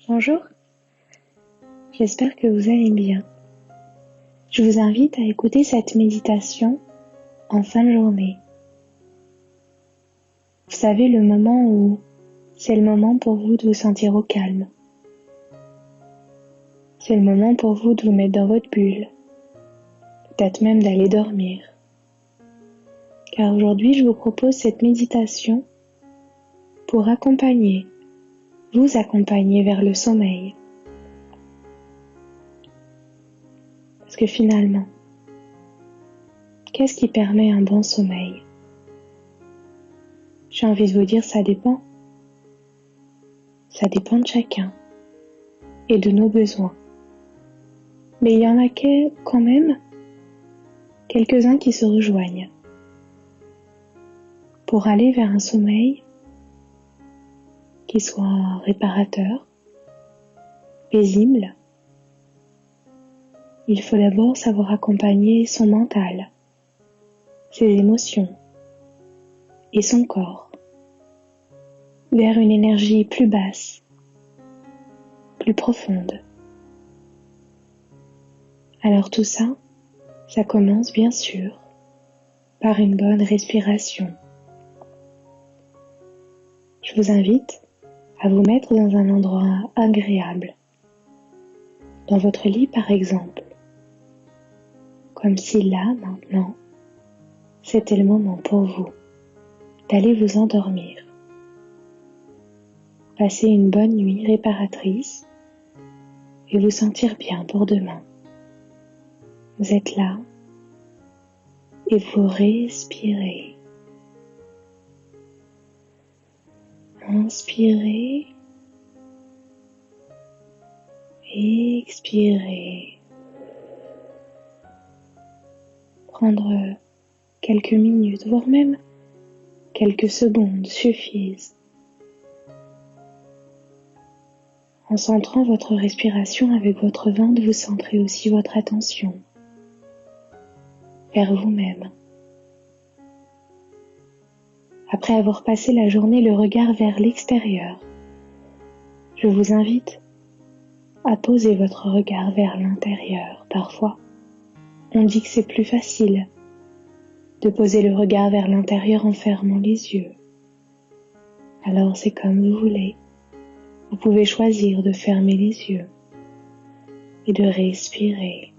Bonjour, j'espère que vous allez bien. Je vous invite à écouter cette méditation en fin de journée. Vous savez, le moment où c'est le moment pour vous de vous sentir au calme. C'est le moment pour vous de vous mettre dans votre bulle, peut-être même d'aller dormir. Car aujourd'hui, je vous propose cette méditation pour vous accompagner vers le sommeil. Parce que finalement, qu'est-ce qui permet un bon sommeil? J'ai envie de vous dire, ça dépend. Ça dépend de chacun et de nos besoins. Mais il y en a quand même quelques-uns qui se rejoignent. Pour aller vers un sommeil qui soit réparateur, paisible, il faut d'abord savoir accompagner son mental, ses émotions et son corps vers une énergie plus basse, plus profonde. Alors tout ça, ça commence bien sûr par une bonne respiration. Je vous invite à vous mettre dans un endroit agréable, dans votre lit par exemple, comme si là, maintenant, c'était le moment pour vous d'aller vous endormir. Passer une bonne nuit réparatrice et vous sentir bien pour demain. Vous êtes là et vous respirez. Inspirez, expirez. Prendre quelques minutes, voire même quelques secondes suffisent. En centrant votre respiration avec votre ventre, vous centrez aussi votre attention vers vous-même. Après avoir passé la journée le regard vers l'extérieur, je vous invite à poser votre regard vers l'intérieur. Parfois, on dit que c'est plus facile de poser le regard vers l'intérieur en fermant les yeux. Alors c'est comme vous voulez. Vous pouvez choisir de fermer les yeux et de respirer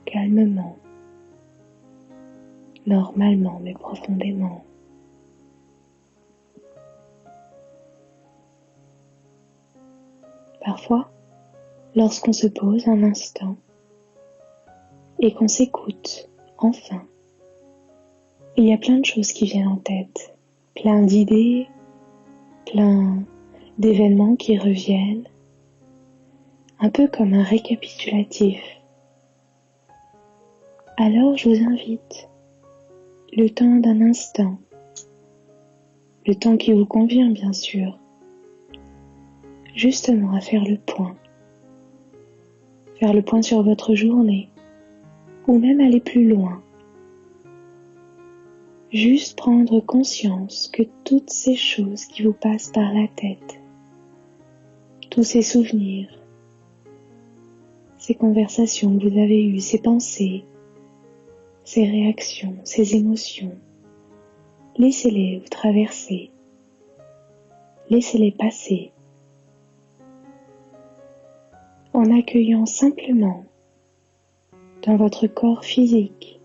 calmement, normalement mais profondément. Parfois, lorsqu'on se pose un instant et qu'on s'écoute, enfin, il y a plein de choses qui viennent en tête, plein d'idées, plein d'événements qui reviennent, un peu comme un récapitulatif. Alors je vous invite, le temps d'un instant, le temps qui vous convient bien sûr, justement à faire le point sur votre journée, ou même aller plus loin. Juste prendre conscience que toutes ces choses qui vous passent par la tête, tous ces souvenirs, ces conversations que vous avez eues, ces pensées, ces réactions, ces émotions, laissez-les vous traverser, laissez-les passer, en accueillant simplement dans votre corps physique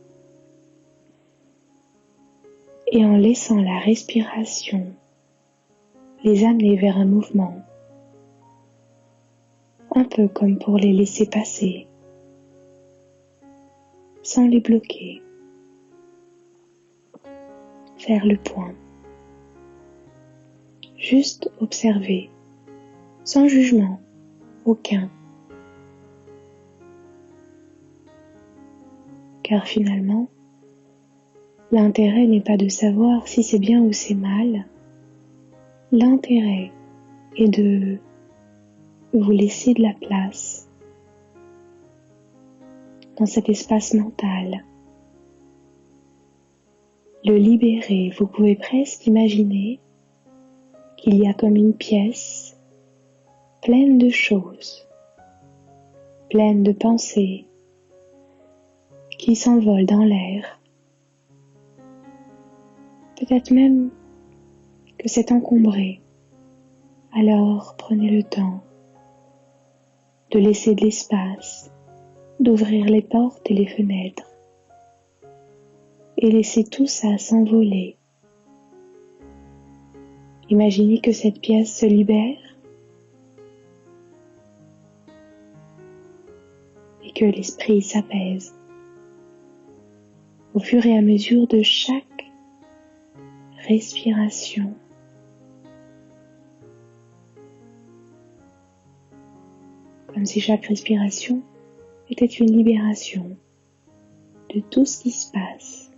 et en laissant la respiration les amener vers un mouvement, un peu comme pour les laisser passer, sans les bloquer. Faire le point. Juste observer, sans jugement, aucun. Car finalement, l'intérêt n'est pas de savoir si c'est bien ou c'est mal. L'intérêt est de vous laisser de la place dans cet espace mental. Le libérer, vous pouvez presque imaginer qu'il y a comme une pièce pleine de choses, pleine de pensées qui s'envolent dans l'air. Peut-être même que c'est encombré. Alors prenez le temps de laisser de l'espace, d'ouvrir les portes et les fenêtres et laissez tout ça s'envoler. Imaginez que cette pièce se libère et que l'esprit s'apaise au fur et à mesure de chaque respiration. Comme si chaque respiration était une libération de tout ce qui se passe.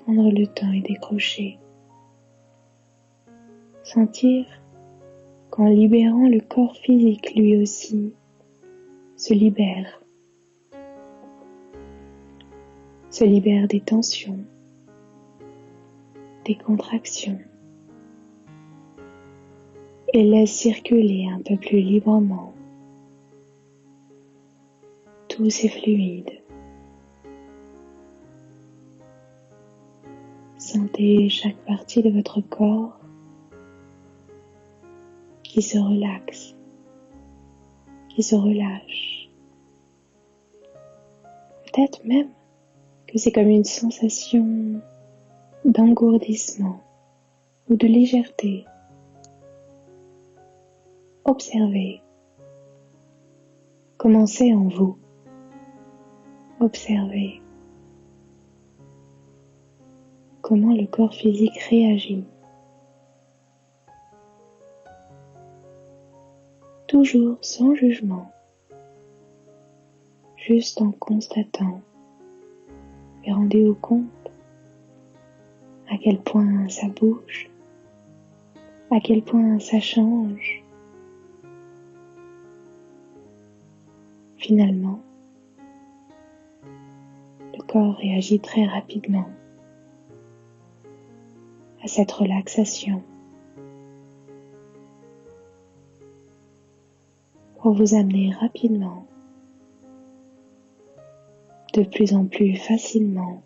Prendre le temps et décrocher. Sentir qu'en libérant le corps physique lui aussi se libère des tensions, des contractions et laisse circuler un peu plus librement tous ces fluides. Sentez chaque partie de votre corps qui se relaxe, qui se relâche. Peut-être même que c'est comme une sensation d'engourdissement ou de légèreté. Observez. Commencez en vous. Observez comment le corps physique réagit. Toujours sans jugement, juste en constatant et rendez-vous compte à quel point ça bouge, à quel point ça change. Finalement, le corps réagit très rapidement à cette relaxation pour vous amener rapidement, de plus en plus facilement,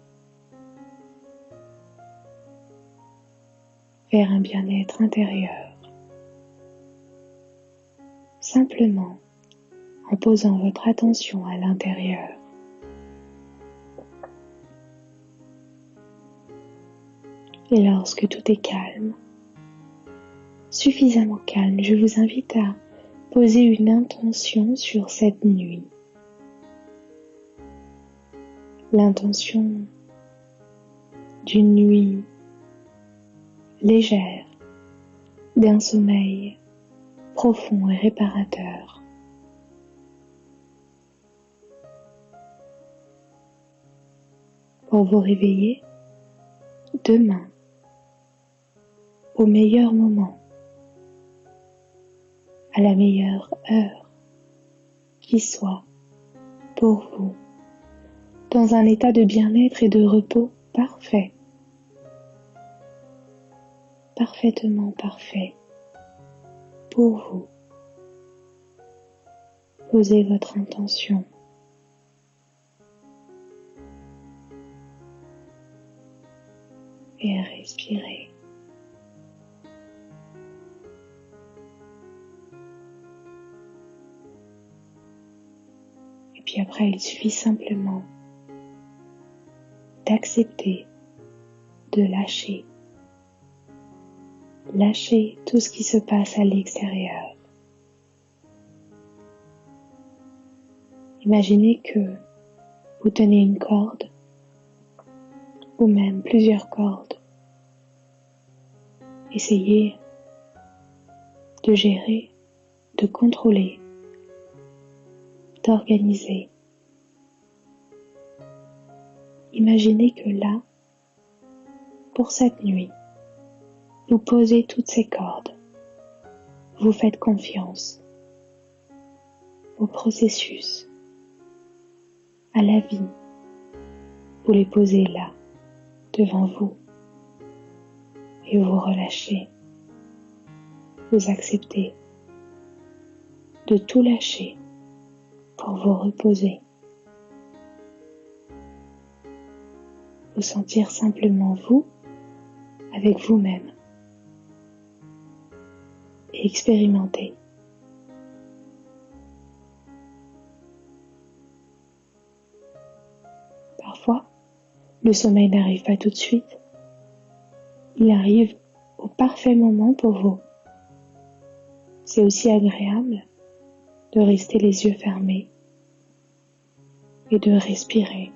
vers un bien-être intérieur, simplement en posant votre attention à l'intérieur. Et lorsque tout est calme, suffisamment calme, je vous invite à poser une intention sur cette nuit. L'intention d'une nuit légère, d'un sommeil profond et réparateur. Pour vous réveiller demain, au meilleur moment, à la meilleure heure qui soit pour vous, dans un état de bien-être et de repos parfait, parfaitement parfait pour vous. Posez votre intention. Et respirez. Et puis après, il suffit simplement d'accepter, de lâcher. Lâchez tout ce qui se passe à l'extérieur. Imaginez que vous tenez une corde ou même plusieurs cordes. Essayez de gérer, de contrôler, d'organiser. Imaginez que là, pour cette nuit, vous posez toutes ces cordes. Vous faites confiance au processus, à la vie. Vous les posez là, devant vous et vous relâchez, vous acceptez de tout lâcher pour vous reposer, vous sentir simplement vous avec vous-même et expérimenter. Parfois, le sommeil n'arrive pas tout de suite. Il arrive au parfait moment pour vous. C'est aussi agréable de rester les yeux fermés et de respirer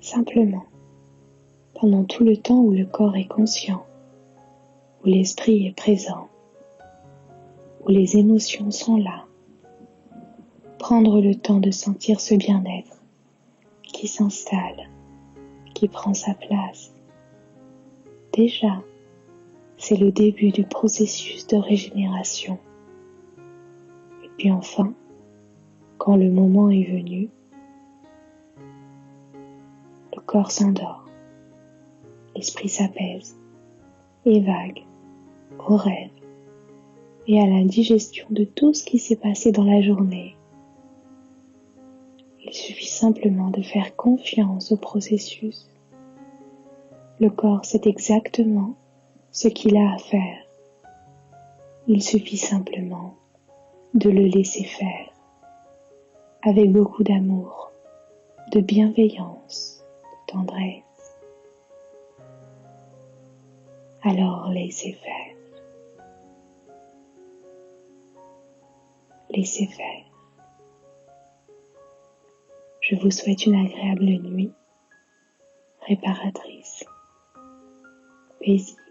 simplement pendant tout le temps où le corps est conscient, où l'esprit est présent, où les émotions sont là. Prendre le temps de sentir ce bien-être qui s'installe, qui prend sa place. Déjà, c'est le début du processus de régénération. Et puis enfin, quand le moment est venu, le corps s'endort, l'esprit s'apaise, évague au rêve et à la digestion de tout ce qui s'est passé dans la journée. Il suffit simplement de faire confiance au processus. Le corps sait exactement ce qu'il a à faire. Il suffit simplement de le laisser faire avec beaucoup d'amour, de bienveillance, de tendresse. Alors laissez faire. Laissez faire. Je vous souhaite une agréable nuit, réparatrice, paisible.